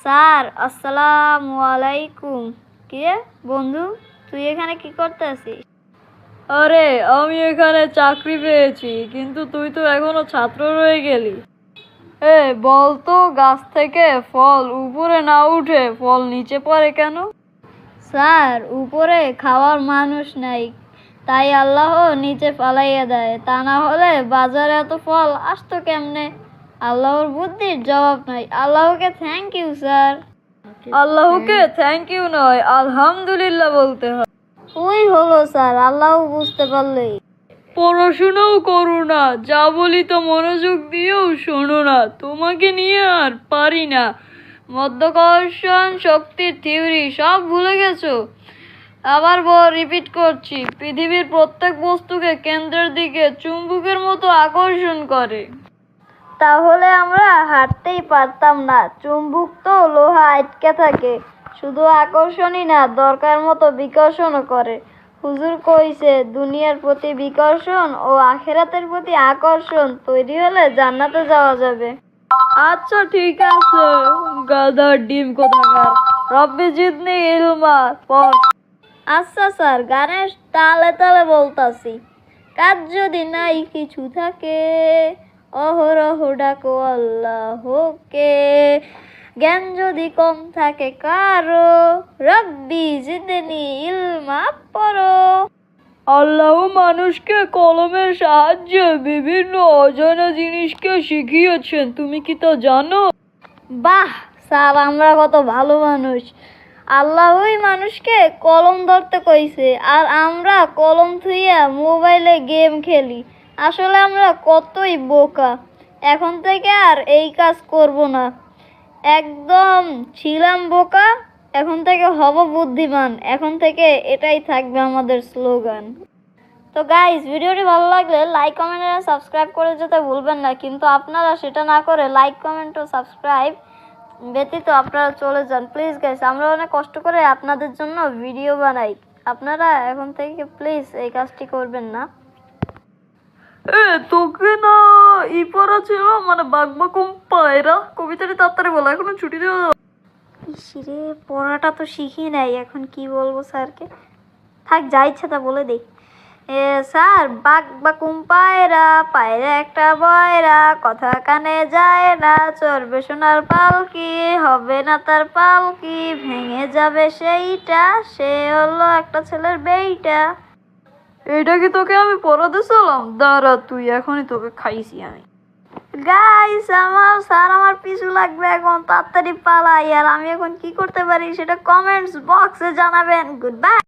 Sir আসসালামু আলাইকুম। কে বন্ধু, তুই এখানে কি করতেছিস? আরে আমি এখানে চাকরি পেয়েছি, কিন্তু তুই তো এখনো ছাত্র রয়ে গেলি। বলতো, গাছ থেকে ফল উপরে না উঠে ফল নিচে পড়ে কেন? স্যার, উপরে খাওয়ার মানুষ নাই, তাই আল্লাহ নিচে ফালাইয়া দেয়। তা না হলে বাজারে এত ফল আসতো কেমনে? আল্লাহর বুদ্ধির জবাব নাই। আল্লাহকে থ্যাংক ইউ স্যার। আল্লাহকে থ্যাংক ইউ নয়, আলহামদুলিল্লাহ বলতে হয়। ওই হলো স্যার, আল্লাহ বুঝতে পারলেই। পড়াশোনাও করো না, যা বলি তো মনোযোগ দিয়েও শোনো না। তোমাকে নিয়ে আর পারি না। মাধ্যাকর্ষণ শক্তির থিওরি সব ভুলে গেছো? আবার রিপিট করছি, পৃথিবীর প্রত্যেক বস্তুকে কেন্দ্রের দিকে চুম্বকের মতো আকর্ষণ করে। তাহলে আমরা হাঁটতেই পারতাম না। চুম্বক তো লোহা আটকে থাকে। শুধু আকর্ষণই না, দরকার মতো বিকর্ষণও করে। হুজুর কইছে, দুনিয়ার প্রতি বিকর্ষণ ও আখেরাতের প্রতি আকর্ষণ তৈরি হলে জান্নাতে যাওয়া যাবে। আচ্ছা ঠিক আছে, গাধার ডিম কোথাকার। রব্বি জিদনি ইলমা, পড়। আচ্ছা স্যার, গানের তালে তালে বলতাছি। কাজ যদি নাই কিছু থাকে, অহরহ ডাকো আল্লাহকে। জ্ঞান যদি কম থাকে কারো, রব্বি জিদনি ইলমা পড়ো। আল্লাহ মানুষকে কলমের সাহায্যে বিভিন্ন অজানা জিনিসকে শিখিয়েছেন, তুমি কি তা জানো? বাহ স্যার, আমরা কত ভালো মানুষ। আল্লাহই মানুষকে কলম ধরতে কইছে, আর আমরা কলম থুইয়া মোবাইলে গেম খেলি। আসলে আমরা কতই বোকা। এখন থেকে আর এই কাজ করব না। একদম ছিলাম বোকা, এখন থেকে হব বুদ্ধিমান। এখন থেকে এটাই থাকবে আমাদের স্লোগান। তো গাইস, ভিডিওটি ভালো লাগলে লাইক, কমেন্ট আর সাবস্ক্রাইব করে যেতে ভুলবেন না। কিন্তু আপনারা সেটা না করে লাইক, কমেন্ট ও সাবস্ক্রাইব ব্যতীত আপনারা চলে যান প্লিজ গাইস। আমরা অনেক কষ্ট করে আপনাদের জন্য ভিডিও বানাই। আপনারা এখন থেকে প্লিজ এই কাজটি করবেন না। তোকে না পড়া ছিল, মানে বাগবাকুম পায়রা কবিতাটি তাড়াতাড়ি বলা, এখনো ছুটি দেওয়া। ইসিরে, পড়াটা তো শিখি নাই, এখন কি বলবো স্যারকে? থাক, যা ইচ্ছা তা বলে দেই। স্যার, বাঘ বা পায়রা, পায়রা একটা বয়রা, কথা কানে যায় না, চড়বে সোনার পালকি, হবে না তার পালকি, ভেঙে যাবে সেইটা, সে হলো একটা ছেলের বেইটা। এটা কি তোকে আমি পড়াতে ছিলাম? দাঁড়া, তুই এখনই তোকে খাইছি আমি। গাইস, আমার স্যার আমার পিছু লাগবে, এখন তাড়াতাড়ি পালাই। আর আমি এখন কি করতে পারি সেটা কমেন্টস বক্সে জানাবেন। Good bye.